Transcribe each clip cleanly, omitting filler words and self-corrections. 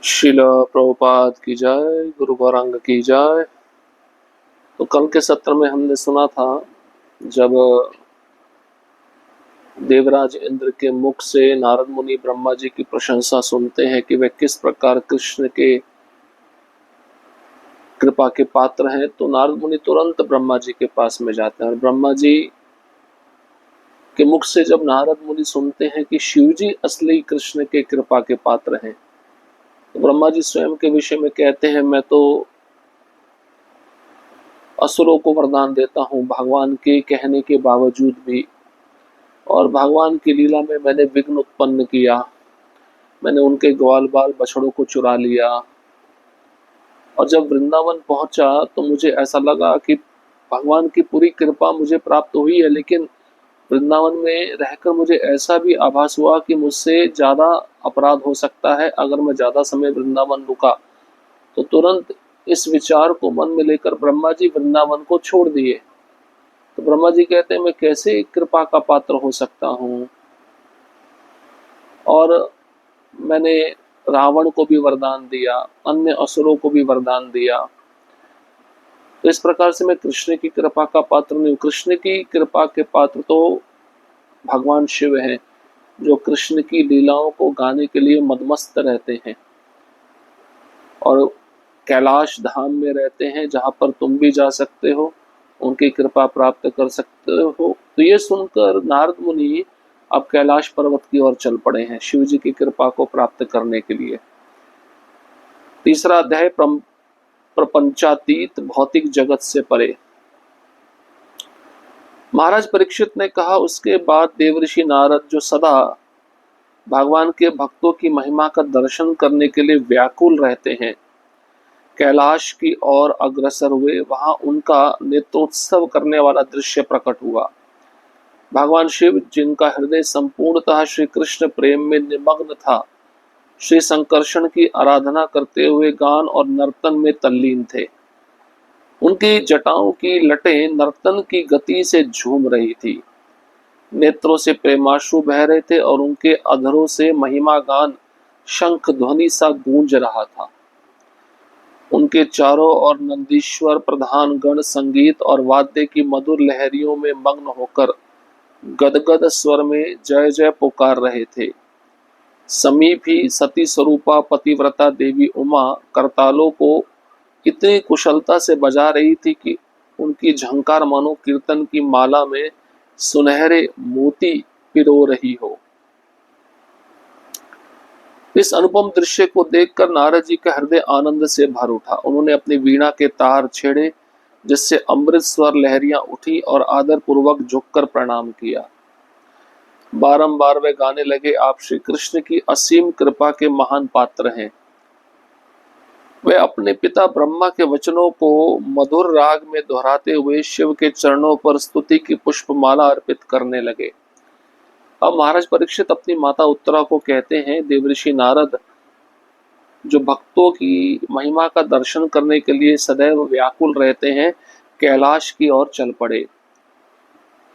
शिला प्रभुपाद की जय, गुरु गौरांग की जय। तो कल के सत्र में हमने सुना था जब देवराज इंद्र के मुख से नारद मुनि ब्रह्मा जी की प्रशंसा सुनते हैं कि वे किस प्रकार कृष्ण के कृपा के पात्र हैं, तो नारद मुनि तुरंत ब्रह्मा जी के पास में जाते हैं। और ब्रह्मा जी के मुख से जब नारद मुनि सुनते हैं कि शिव जी असली कृष्ण के कृपा के पात्र हैं, तो ब्रह्मा जी स्वयं के विषय में कहते हैं, मैं तो असुरों को वरदान देता हूँ भगवान के कहने के बावजूद भी, और भगवान की लीला में मैंने विघ्न उत्पन्न किया, मैंने उनके ग्वाल बाल बछड़ों को चुरा लिया। और जब वृंदावन पहुंचा तो मुझे ऐसा लगा कि भगवान की पूरी कृपा मुझे प्राप्त हुई है, लेकिन वृंदावन में रहकर मुझे ऐसा भी आभास हुआ कि मुझसे ज्यादा अपराध हो सकता है अगर मैं ज्यादा समय वृंदावन रुका। तो तुरंत इस विचार को मन में लेकर ब्रह्मा जी वृंदावन को छोड़ दिए। तो ब्रह्मा जी कहते हैं, मैं कैसे कृपा का पात्र हो सकता हूँ। और मैंने रावण को भी वरदान दिया, अन्य असुरों को भी वरदान दिया, तो इस प्रकार से मैं कृष्ण की कृपा का पात्र नहीं हूँ। कृष्ण की कृपा के पात्र तो भगवान शिव हैं, जो कृष्ण की लीलाओं को गाने के लिए मदमस्त रहते हैं और कैलाश धाम में रहते हैं, जहां पर तुम भी जा सकते हो, उनकी कृपा प्राप्त कर सकते हो। तो ये सुनकर नारद मुनि अब कैलाश पर्वत की ओर चल पड़े हैं शिव जी की कृपा को प्राप्त करने के लिए। तीसरा अध्याय प्रपंचातीत भौतिक जगत से परे। महाराज परीक्षित ने कहा, उसके बाद देवऋषि नारद जो सदा भगवान के भक्तों की महिमा का दर्शन करने के लिए व्याकुल रहते हैं, कैलाश की ओर अग्रसर हुए। वहां उनका नेत्रोत्सव करने वाला दृश्य प्रकट हुआ। भगवान शिव, जिनका हृदय संपूर्णतः श्री कृष्ण प्रेम में निमग्न था, श्री संकर्षण की आराधना करते हुए गान और नर्तन में तल्लीन थे। उनकी जटाओं की लटें नर्तन की गति से झूम रही थी, नेत्रों से प्रेमाश्रु बह रहे थे और उनके अधरों से महिमा गान शंख ध्वनि सा गूंज रहा था। उनके चारों ओर नंदीश्वर प्रधान गण संगीत और वाद्य की मधुर लहरियों में मग्न होकर गदगद स्वर में जय जय पुकार रहे थे। समीप ही सती स्वरूपा पतिव्रता देवी उमा करतालों को इतनी कुशलता से बजा रही थी कि उनकी झंकार मानो कीर्तन की माला में सुनहरे मोती पिरो रही हो। इस अनुपम दृश्य को देखकर नारद जी का हृदय आनंद से भर उठा। उन्होंने अपनी वीणा के तार छेड़े, जिससे अमृत स्वर लहरियां उठी, और आदर पूर्वक झुककर प्रणाम किया। बारंबार वे गाने लगे, आप श्री कृष्ण की असीम कृपा के महान पात्र हैं। वे अपने पिता ब्रह्मा के वचनों को मधुर राग में दोहराते हुए शिव के चरणों पर स्तुति की पुष्पमाला अर्पित करने लगे। अब महाराज परीक्षित अपनी माता उत्तरा को कहते हैं, देवऋषि नारद जो भक्तों की महिमा का दर्शन करने के लिए सदैव व्याकुल रहते हैं, कैलाश की ओर चल पड़े।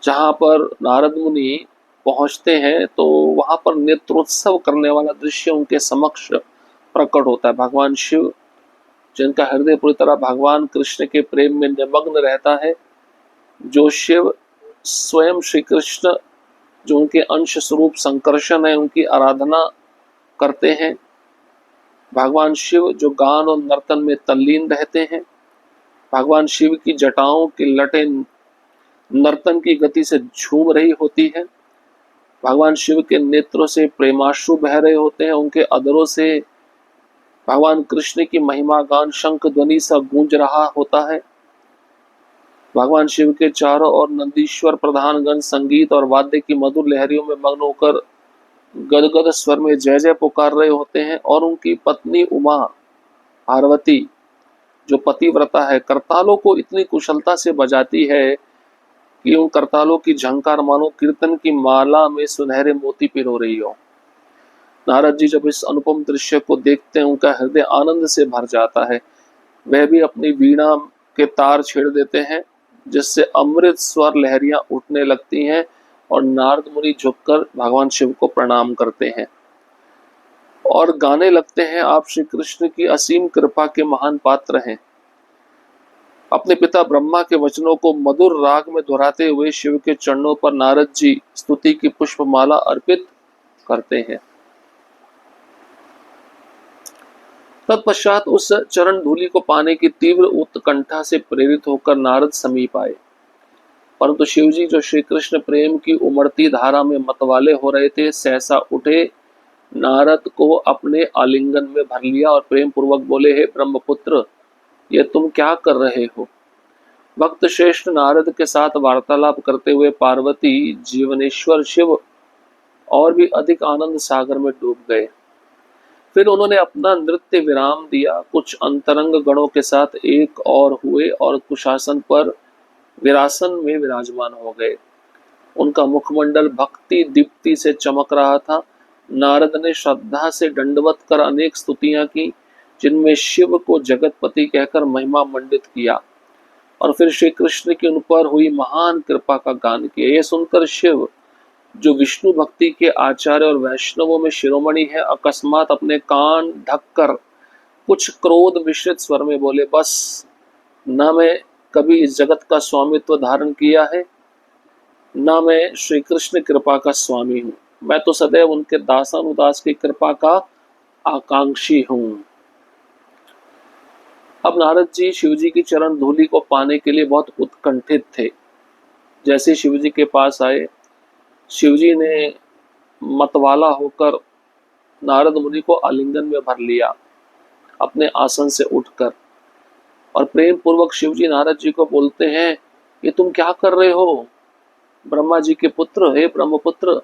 जहां पर नारद मुनि पहुंचते हैं तो वहां पर नेत्रोत्सव करने वाला दृश्य उनके समक्ष प्रकट होता है। भगवान शिव, जिनका हृदय पूरी तरह भगवान कृष्ण के प्रेम में निमग्न रहता है, जो शिव स्वयं श्री कृष्ण जो उनके अंश स्वरूप संकर्षण है, उनकी आराधना करते हैं। भगवान शिव जो गान और नर्तन में तल्लीन रहते हैं। भगवान शिव की जटाओं की लटें नर्तन की गति से झूम रही होती है। भगवान शिव के नेत्रों से प्रेमाश्रु बह रहे होते हैं। उनके अधरों से भगवान कृष्ण की महिमा गान शंख ध्वनि सा गूंज रहा होता है। भगवान शिव के चारों ओर नंदीश्वर प्रधान गण संगीत और वाद्य की मधुर लहरियों में मग्न होकर गदगद स्वर में जय जय पुकार रहे होते हैं। और उनकी पत्नी उमा पार्वती, जो पतिव्रता है, करतालों को इतनी कुशलता से बजाती है कि उन करतालों की झंकार मानो कीर्तन की माला में सुनहरे मोती पिरो रही हो। नारद जी जब इस अनुपम दृश्य को देखते हैं, उनका हृदय आनंद से भर जाता है। वह भी अपनी वीणा के तार छेड़ देते हैं, जिससे अमृत स्वर लहरियां उठने लगती हैं, और नारद मुनि झुककर भगवान शिव को प्रणाम करते हैं। और गाने लगते हैं, आप श्री कृष्ण की असीम कृपा के महान पात्र हैं। अपने पिता ब्रह्मा के वचनों को मधुर राग में दोहराते हुए शिव के चरणों पर नारद जी स्तुति की पुष्पमाला अर्पित करते हैं। तत्पश्चात उस चरण धूलि को पाने की तीव्र उत्कंठा से प्रेरित होकर नारद समीप आए, परंतु शिवजी जो श्री कृष्ण प्रेम की उमड़ती धारा में मतवाले हो रहे थे, सहसा उठे, नारद को अपने आलिंगन में भर लिया और प्रेम पूर्वक बोले, हे ब्रह्मपुत्र, ये तुम क्या कर रहे हो? भक्त श्रेष्ठ नारद के साथ वार्तालाप करते हुए पार्वती जीवनेश्वर शिव और भी अधिक आनंद सागर में डूब गए। फिर उन्होंने अपना नृत्य विराम दिया, कुछ अंतरंग गणों के साथ एक और हुए और कुशासन पर विरासन में विराजमान हो गए। उनका मुखमंडल भक्ति दीप्ति से चमक रहा था। नारद ने श्रद्धा से दंडवत कर अनेक स्तुतियां की, जिनमें शिव को जगतपति कहकर महिमा मंडित किया और फिर श्री कृष्ण की उन पर हुई महान कृपा का गान किया। यह सुनकर शिव, जो विष्णु भक्ति के आचार्य और वैष्णवों में शिरोमणि है, अकस्मात अपने कान ढककर कुछ क्रोध मिश्रित स्वर में बोले, बस, न मैं कभी इस जगत का स्वामित्व धारण किया है, न मैं श्री कृष्ण कृपा का स्वामी हूं। मैं तो सदैव उनके दासानुदास की कृपा का आकांक्षी हूं। अब नारद जी शिवजी की चरण धूलि को पाने के लिए बहुत उत्कंठित थे। जैसे शिवजी के पास आए, शिवजी ने मतवाला होकर नारद मुनि को आलिंगन में भर लिया अपने आसन से उठकर, और प्रेम पूर्वक शिवजी नारद जी को बोलते हैं, ये तुम क्या कर रहे हो ब्रह्मा जी के पुत्र, हे ब्रह्मपुत्र।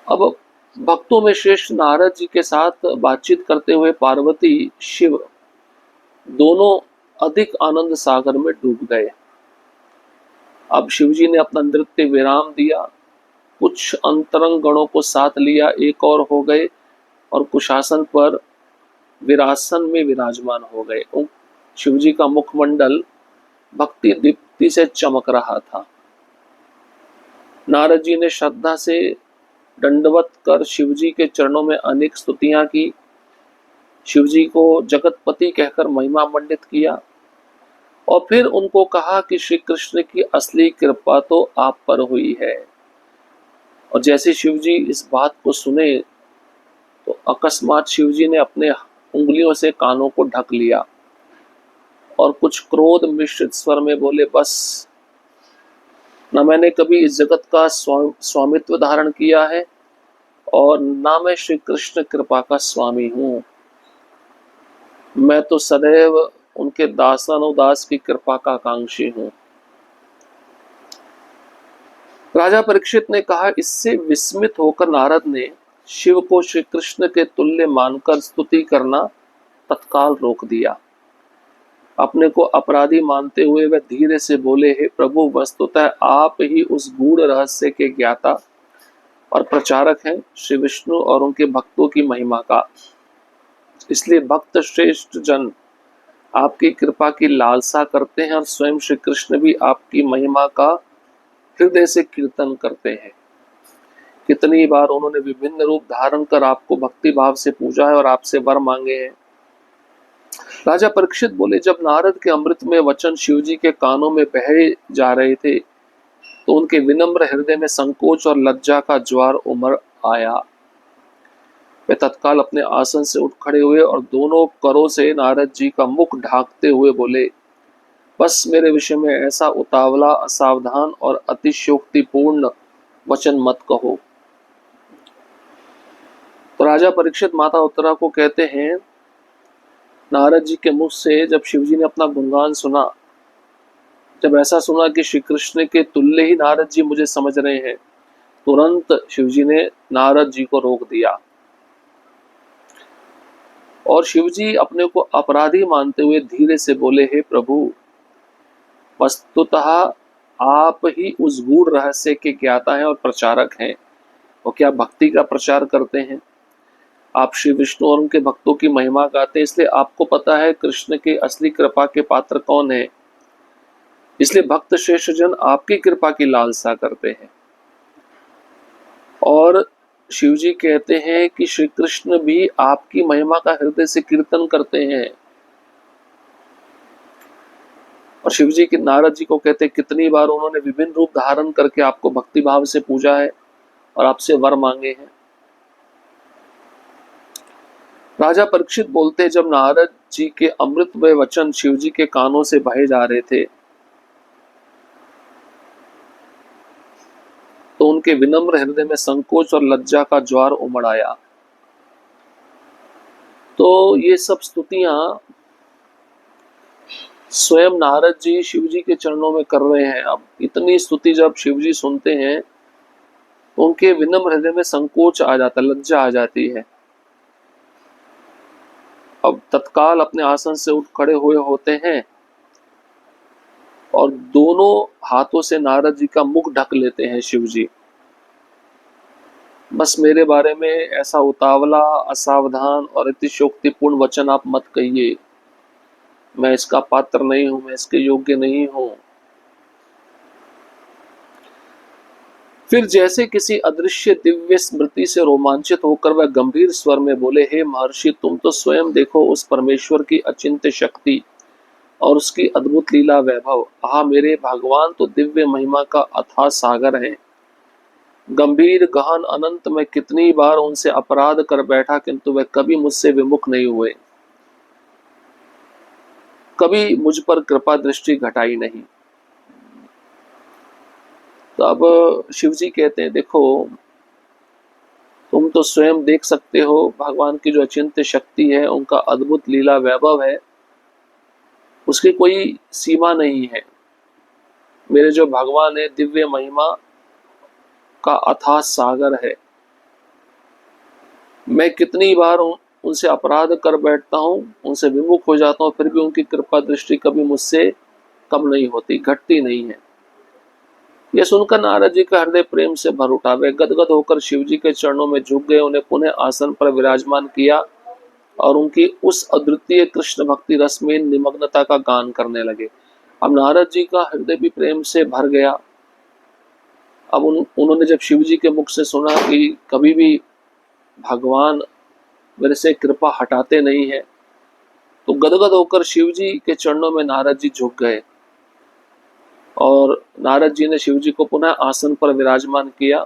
अब भक्तों में श्रेष्ठ नारद जी के साथ बातचीत करते हुए पार्वती शिव दोनों अधिक आनंद सागर में डूब गए। अब शिवजी ने अपना नृत्य विराम दिया, कुछ अंतरंग गणों को साथ लिया, एक और हो गए और कुशासन पर विरासन में विराजमान हो गए। शिवजी का मुखमंडल भक्ति दीप्ति से चमक रहा था। नारद जी ने श्रद्धा से दंडवत कर शिवजी के चरणों में अनेक स्तुतियां की, शिवजी को जगतपति कहकर महिमा मंडित किया और फिर उनको कहा कि श्री कृष्ण की असली कृपा तो आप पर हुई है। और जैसे शिवजी इस बात को सुने तो अकस्मात शिवजी ने अपने उंगलियों से कानों को ढक लिया और कुछ क्रोध मिश्रित स्वर में बोले, बस, न मैंने कभी इस जगत का स्वामित्व धारण किया है और न मैं श्री कृष्ण कृपा का स्वामी हूं। मैं तो सदैव उनके दासानुदास की कृपा का आकांक्षी हूं। राजा परीक्षित ने कहा, इससे विस्मित होकर नारद ने शिव को श्री कृष्ण के तुल्य मानकर स्तुति करना तत्काल रोक दिया। अपने को अपराधी मानते हुए वह धीरे से बोले, हे प्रभु, वस्तुतः आप ही उस गूढ़ रहस्य के ज्ञाता और प्रचारक हैं, श्री विष्णु और उनके भक्तों की महिमा का। इसलिए भक्त श्रेष्ठ जन आपकी कृपा की लालसा करते हैं और स्वयं श्री कृष्ण भी आपकी महिमा का हृदय से कीर्तन करते हैं। कितनी बार उन्होंने विभिन्न रूप धारण कर आपको भक्ति भाव से पूजा है और आपसे वर मांगे हैं। राजा परीक्षित बोले, जब नारद के अमृत में वचन शिवजी के कानों में बहे जा रहे थे तो उनके विनम्र हृदय में संकोच और लज्जा का ज्वार उमड़ आया। वे तत्काल अपने आसन से उठ खड़े हुए और दोनों करों से नारद जी का मुख ढांकते हुए बोले, बस मेरे विषय में ऐसा उतावला, असावधान और अतिशयोक्तिपूर्ण वचन मत कहो। तो राजा परीक्षित माता उत्तरा को कहते हैं, नारद जी के मुख से जब शिवजी ने अपना गुणगान सुना, जब ऐसा सुना कि श्री कृष्ण के तुल्य ही नारद जी मुझे समझ रहे हैं, तुरंत शिवजी ने नारद जी को रोक दिया और शिवजी अपने को अपराधी मानते हुए धीरे से बोले, हे प्रभु, वस्तुतः आप ही उस गूढ़ रहस्य के ज्ञाता हैं और प्रचारक हैं। वो क्या भक्ति का प्रचार करते हैं। आप श्री विष्णु और उनके भक्तों की महिमा गाते हैं, इसलिए आपको पता है कृष्ण के असली कृपा के पात्र कौन है। इसलिए भक्त श्रेष्ठ जन आपकी कृपा की लालसा करते हैं और शिव जी कहते हैं कि श्री कृष्ण भी आपकी महिमा का हृदय से कीर्तन करते हैं। और शिव जी की नारद जी को कहते हैं कितनी बार उन्होंने विभिन्न रूप धारण करके आपको भक्ति भाव से पूजा है और आपसे वर मांगे हैं। राजा परीक्षित बोलते, जब नारद जी के अमृतमय वचन शिव जी के कानों से बहे जा रहे थे तो उनके विनम्र हृदय में संकोच और लज्जा का ज्वार उमड़ आया। तो ये सब स्तुतियां स्वयं नारद जी शिव जी के चरणों में कर रहे हैं। अब इतनी स्तुति जब शिव जी सुनते हैं तो उनके विनम्र हृदय में संकोच आ जाता, लज्जा आ जाती है। अब तत्काल अपने आसन से उठ खड़े हुए होते हैं और दोनों हाथों से नारद जी का मुख ढक लेते हैं शिव जी। बस मेरे बारे में ऐसा उतावला, असावधान और अतिशयोक्तिपूर्ण वचन आप मत कहिए। मैं इसका पात्र नहीं हूं, मैं इसके योग्य नहीं हूं। फिर जैसे किसी अदृश्य दिव्य स्मृति से रोमांचित होकर वह गंभीर स्वर में बोले, हे महर्षि, तुम तो स्वयं देखो उस परमेश्वर की अचिंत्य शक्ति और उसकी अद्भुत लीला वैभव। मेरे भगवान तो दिव्य महिमा का अथाह सागर है। गंभीर, गहन, अनंत, मैं कितनी बार उनसे अपराध कर बैठा किंतु वे कभी मुझसे विमुख नहीं हुए, कभी मुझ पर कृपा दृष्टि घटाई नहीं। तो अब शिव जी कहते हैं, देखो तुम तो स्वयं देख सकते हो भगवान की जो अचिंत्य शक्ति है, उनका अद्भुत लीला वैभव है, उसकी कोई सीमा नहीं है। मेरे जो भगवान है दिव्य महिमा का अथाह सागर है। मैं कितनी बार उनसे अपराध कर बैठता हूँ, उनसे विमुख हो जाता हूँ, फिर भी उनकी कृपा दृष्टि कभी मुझसे कम नहीं होती, घटती नहीं है। यह सुनकर नारद जी का हृदय प्रेम से भर उठा। वे गदगद होकर शिव जी के चरणों में झुक गए, उन्हें पुनः आसन पर विराजमान किया और उनकी उस अद्वितीय कृष्ण भक्ति रस में निमग्नता का गान करने लगे। अब नारद जी का हृदय भी प्रेम से भर गया। अब उन्होंने जब शिव जी के मुख से सुना कि कभी भी भगवान मेरे से कृपा हटाते नहीं है, तो गदगद होकर शिव जी के चरणों में नारद जी झुक गए और नारद जी ने शिव जी को पुनः आसन पर विराजमान किया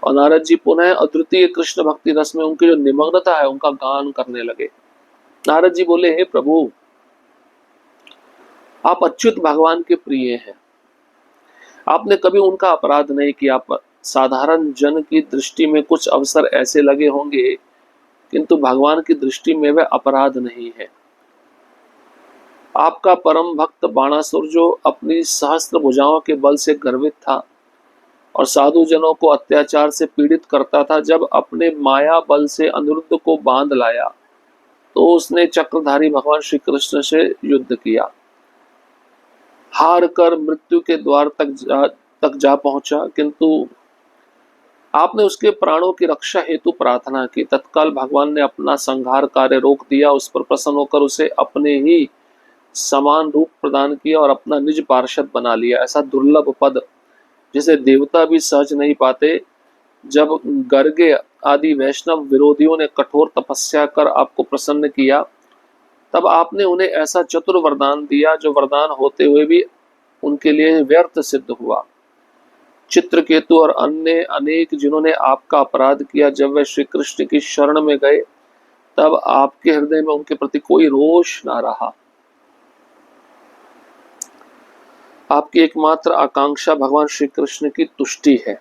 और नारद जी पुनः अद्वितीय कृष्ण भक्ति रस में उनकी जो निमग्नता है उनका गान करने लगे। नारद जी बोले, हे प्रभु, आप अच्युत भगवान के प्रिय हैं। आपने कभी उनका अपराध नहीं किया। पर साधारण जन की दृष्टि में कुछ अवसर ऐसे लगे होंगे, किंतु भगवान की दृष्टि में वह अपराध नहीं है। आपका परम भक्त बाणासुर, जो अपनी सहस्त्र भुजाओं के बल से गर्वित था और साधु जनों को अत्याचार से पीड़ित करता था, जब अपने माया बल से अनिरुद्ध को बांध लाया तो उसने चक्रधारी भगवान श्री कृष्ण से युद्ध किया, हार कर मृत्यु के द्वार तक जा पहुंचा, किंतु आपने उसके प्राणों की रक्षा हेतु प्रार्थना की। तत्काल भगवान ने अपना संहार कार्य रोक दिया, उस पर प्रसन्न होकर उसे अपने ही समान रूप प्रदान किया और अपना निज पार्षद बना लिया। ऐसा दुर्लभ पद जिसे देवता भी सहज नहीं पाते। जब गर्गे आदि वैष्णव विरोधियों ने कठोर तपस्या कर आपको प्रसन्न किया, तब आपने उन्हें ऐसा चतुर वरदान दिया जो वरदान होते हुए भी उनके लिए व्यर्थ सिद्ध हुआ। चित्रकेतु और अन्य अनेक जिन्होंने आपका अपराध किया, जब वे श्री कृष्ण की शरण में गए तब आपके हृदय में उनके प्रति कोई रोष ना रहा। आपकी एकमात्र आकांक्षा भगवान श्री कृष्ण की तुष्टि है।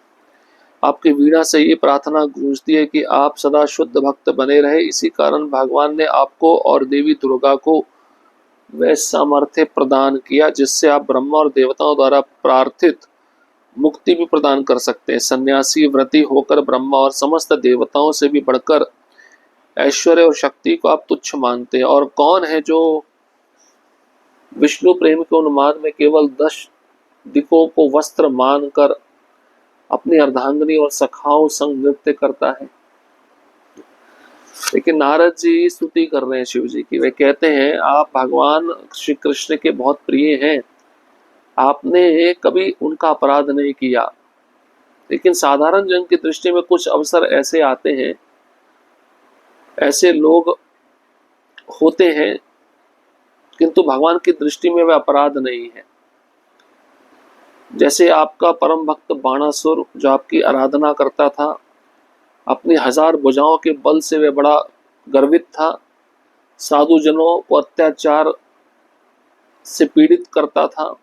आपकी वीणा से ये प्रार्थना गूंजती है कि आप सदा शुद्ध भक्त बने रहे। इसी कारण भगवान ने आपको और देवी दुर्गा को वह सामर्थ्य प्रदान किया जिससे आप ब्रह्मा और देवताओं द्वारा प्रार्थित मुक्ति भी प्रदान कर सकते हैं। सन्यासी व्रती होकर ब्रह्मा और समस्त देवताओं से भी बढ़कर ऐश्वर्य और शक्ति को आप तुच्छ मानते हैं। और कौन है जो विष्णु प्रेम के उन्माद में केवल 10 दिकों को वस्त्र मानकर अपनी अर्धांगिनी और सखाओं संग नृत्य करता है। लेकिन नारद जी स्तुति कर रहे हैं शिव जी की। वे कहते हैं, आप भगवान श्री कृष्ण के बहुत प्रिय हैं, आपने कभी उनका अपराध नहीं किया। लेकिन साधारण जन की दृष्टि में कुछ अवसर ऐसे आते हैं, ऐसे लोग होते हैं, किंतु भगवान की दृष्टि में वह अपराध नहीं है। जैसे आपका परम भक्त बाणासुर, जो आपकी आराधना करता था, अपनी 1000 भुजाओं के बल से वह बड़ा गर्वित था, साधु जनों को अत्याचार से पीड़ित करता था।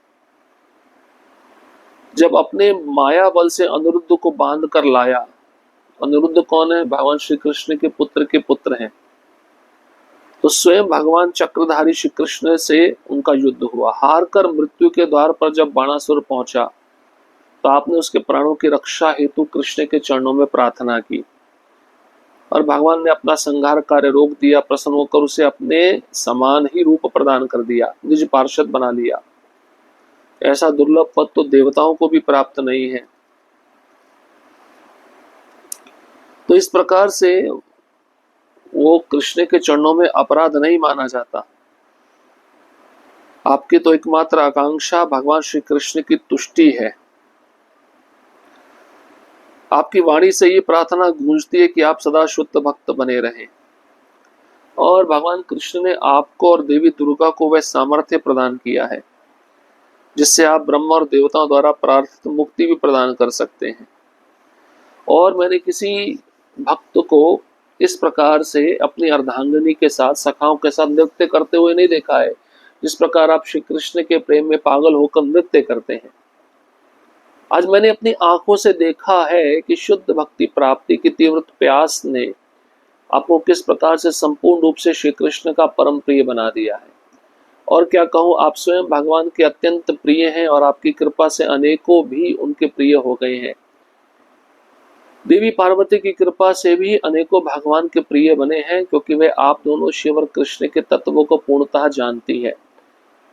जब अपने माया बल से अनिरुद्ध को बांध कर लाया, अनिरुद्ध कौन है? भगवान श्री कृष्ण के पुत्र हैं। तो स्वयं भगवान चक्रधारी श्री कृष्ण से उनका युद्ध हुआ। हार कर मृत्यु के द्वार पर जब बाणासुर पहुंचा, तो आपने उसके प्राणों की रक्षा हेतु कृष्ण के चरणों में प्रार्थना की और भगवान ने अपना संहार कार्य रोक दिया। प्रसन्न होकर उसे अपने समान ही रूप प्रदान कर दिया, निज पार्षद बना लिया। ऐसा दुर्लभ पद तो देवताओं को भी प्राप्त नहीं है। तो इस प्रकार से वो कृष्ण के चरणों में अपराध नहीं माना जाता। आपकी तो एकमात्र आकांक्षा भगवान श्री कृष्ण की तुष्टि है। आपकी वाणी से ये प्रार्थना गूंजती है कि आप सदा शुद्ध भक्त बने रहें। और भगवान कृष्ण ने आपको और देवी दुर्गा को वह सामर्थ्य प्रदान किया है जिससे आप ब्रह्मा और देवताओं द्वारा प्रार्थित मुक्ति भी प्रदान कर सकते हैं। और मैंने किसी भक्त को इस प्रकार से अपनी अर्धांगिनी के साथ, सखाओं के साथ नृत्य करते हुए नहीं देखा है, जिस प्रकार आप श्री कृष्ण के प्रेम में पागल होकर नृत्य करते हैं। आज मैंने अपनी आंखों से देखा है कि शुद्ध भक्ति प्राप्ति की तीव्र प्यास ने आपको किस प्रकार से संपूर्ण रूप से श्री कृष्ण का परम प्रिय बना दिया है। और क्या कहूँ, आप स्वयं भगवान के अत्यंत प्रिय हैं और आपकी कृपा से अनेकों भी उनके प्रिय हो गए हैं। देवी पार्वती की कृपा से भी अनेकों भगवान के प्रिय बने हैं, क्योंकि वे आप दोनों शिव और कृष्ण के तत्वों को पूर्णतः जानती है।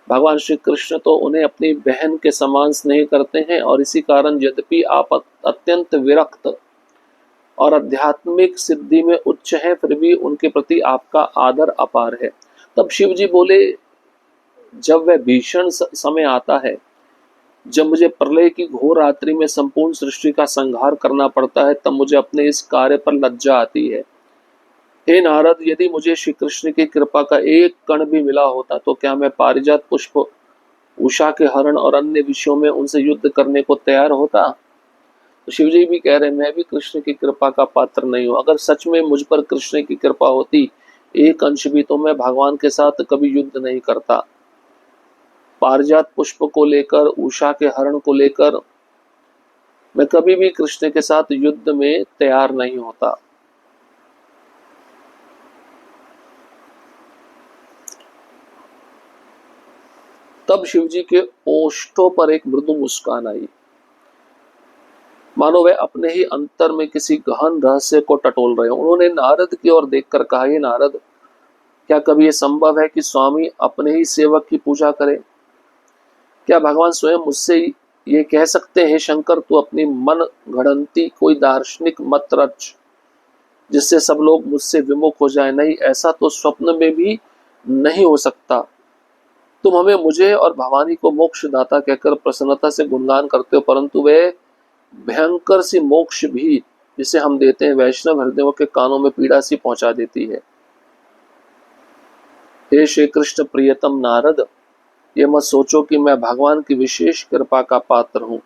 भगवान श्री कृष्ण तो उन्हें अपनी बहन के समान स्नेह करते हैं, और इसी कारण यद्यपि आप अत्यंत विरक्त और आध्यात्मिक सिद्धि में उच्च हैं, फिर भी उनके प्रति आपका आदर अपार है। तब शिव जी बोले, जब वह भीषण समय आता है, जब मुझे प्रलय की घोर रात्रि में संपूर्ण सृष्टि का संहार करना पड़ता है, तब मुझे अपने इस कार्य पर लज्जा आती है। हे नारद, यदि मुझे श्री कृष्ण की कृपा का एक कण भी मिला होता, तो क्या मैं पारिजात पुष्प, उषा के हरण और अन्य विषयों में उनसे युद्ध करने को तैयार होता? तो शिव जी भी कह रहे, मैं भी कृष्ण की कृपा का पात्र नहीं हूं। अगर सच में मुझ पर कृष्ण की कृपा होती एक अंश भी, तो मैं भगवान के साथ कभी युद्ध नहीं करता। पारिजात पुष्प को लेकर, उषा के हरण को लेकर मैं कभी भी कृष्ण के साथ युद्ध में तैयार नहीं होता। तब शिव जी के ओष्ठों पर एक मृदु मुस्कान आई, मानो वे अपने ही अंतर में किसी गहन रहस्य को टटोल रहे हो। उन्होंने नारद की ओर देखकर कहा, हे नारद, क्या कभी यह संभव है कि स्वामी अपने ही सेवक की पूजा करे? क्या भगवान स्वयं मुझसे ये कह सकते हैं, शंकर तू अपनी मन घड़ंती कोई दार्शनिक मत रच जिससे सब लोग मुझसे विमुख हो जाए? नहीं, ऐसा तो स्वप्न में भी नहीं हो सकता। तुम हमें, मुझे और भवानी को मोक्षदाता कहकर प्रसन्नता से गुणगान करते हो, परंतु वे भयंकर सी मोक्ष भी जिसे हम देते हैं, वैष्णव हृदयों के कानों में पीड़ा सी पहुंचा देती है। हे श्री कृष्ण प्रियतम नारद, ये मत सोचो कि मैं भगवान की विशेष कृपा का पात्र हूँ।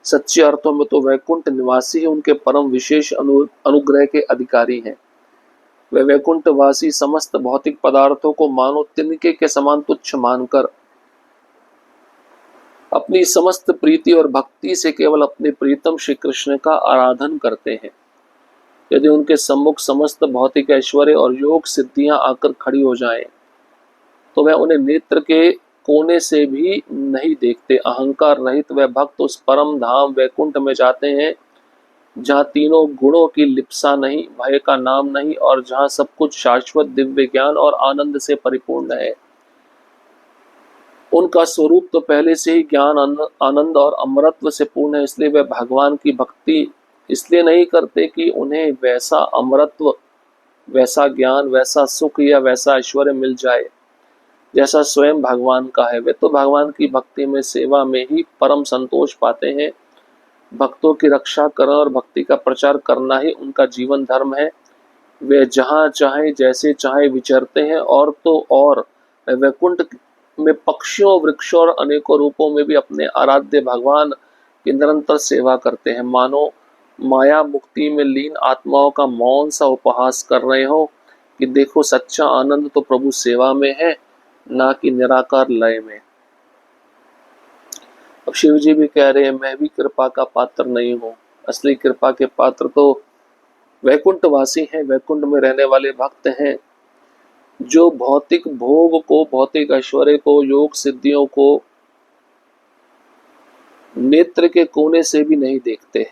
सच्चे अर्थों में तो वैकुंठ निवासी ही उनके परम विशेष अनुग्रह के अधिकारी हैं। वे वैकुंठवासी समस्त भौतिक पदार्थों को मानो तिनके के समान तुच्छ मानकर अपनी समस्त प्रीति और भक्ति से केवल अपने प्रीतम श्री कृष्ण का आराधन करते हैं। यदि उनके सम्मुख समस्त भौतिक ऐश्वर्य और योग सिद्धियां आकर खड़ी हो जाएं, तो वह उन्हें नेत्र के कोने से भी नहीं देखते। अहंकार रहित वह भक्त उस परम धाम वैकुंठ में जाते हैं, जहाँ तीनों गुणों की लिप्सा नहीं, भय का नाम नहीं, और जहाँ सब कुछ शाश्वत दिव्य ज्ञान और आनंद से परिपूर्ण है। उनका स्वरूप तो पहले से ही ज्ञान, आनंद और अमरत्व से पूर्ण है। इसलिए वे भगवान की भक्ति इसलिए नहीं करते कि उन्हें वैसा अमरत्व, वैसा ज्ञान, वैसा सुख या वैसा ऐश्वर्य मिल जाए जैसा स्वयं भगवान का है। वे तो भगवान की भक्ति में, सेवा में ही परम संतोष पाते हैं। भक्तों की रक्षा करना और भक्ति का प्रचार करना ही उनका जीवन धर्म है। वे जहाँ चाहे जैसे चाहे विचरते हैं, और तो और वैकुंठ में पक्षियों, वृक्षों और अनेकों रूपों में भी अपने आराध्य भगवान की निरंतर सेवा करते हैं, मानो माया मुक्ति में लीन आत्माओं का मौन सा उपहास कर रहे हो कि देखो सच्चा आनंद तो प्रभु सेवा में है, ना कि निराकार लय में। अब शिव जी भी कह रहे हैं, मैं भी कृपा का पात्र नहीं हूँ। असली कृपा के पात्र तो वैकुंठवासी हैं, वैकुंठ में रहने वाले भक्त हैं, जो भौतिक भोग को, भौतिक ऐश्वर्य को, योग सिद्धियों को नेत्र के कोने से भी नहीं देखते,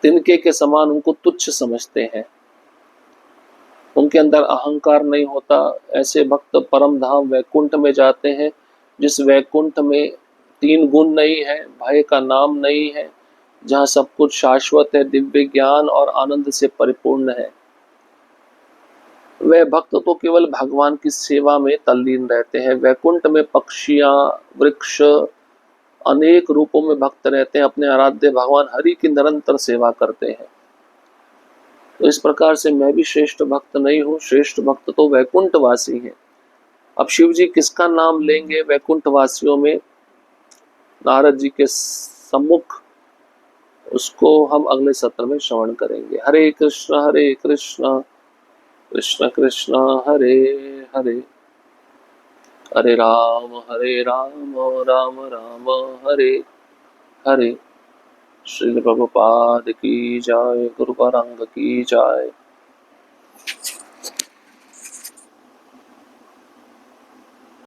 तिनके के समान उनको तुच्छ समझते हैं। उनके अंदर अहंकार नहीं होता। ऐसे भक्त परम धाम वैकुंठ में जाते हैं, जिस वैकुंठ में तीन गुण नहीं है, भय का नाम नहीं है, जहाँ सब कुछ शाश्वत है, दिव्य ज्ञान और आनंद से परिपूर्ण है। वह भक्त तो केवल भगवान की सेवा में तल्लीन रहते हैं। वैकुंठ में पक्षियां, वृक्ष, अनेक रूपों में भक्त रहते हैं, अपने आराध्य भगवान हरि की निरंतर सेवा करते हैं। तो इस प्रकार से मैं भी श्रेष्ठ भक्त नहीं हूँ, श्रेष्ठ भक्त तो वैकुंठ वासी हैं। अब शिव जी किसका नाम लेंगे वैकुंठ वासियों में नारद जी के सम्मुख, उसको हम अगले सत्र में श्रवण करेंगे। हरे कृष्ण कृष्ण कृष्ण हरे हरे, हरे राम राम राम हरे हरे। श्रील प्रभुपाद की जय, गुरु गौरांग की जय।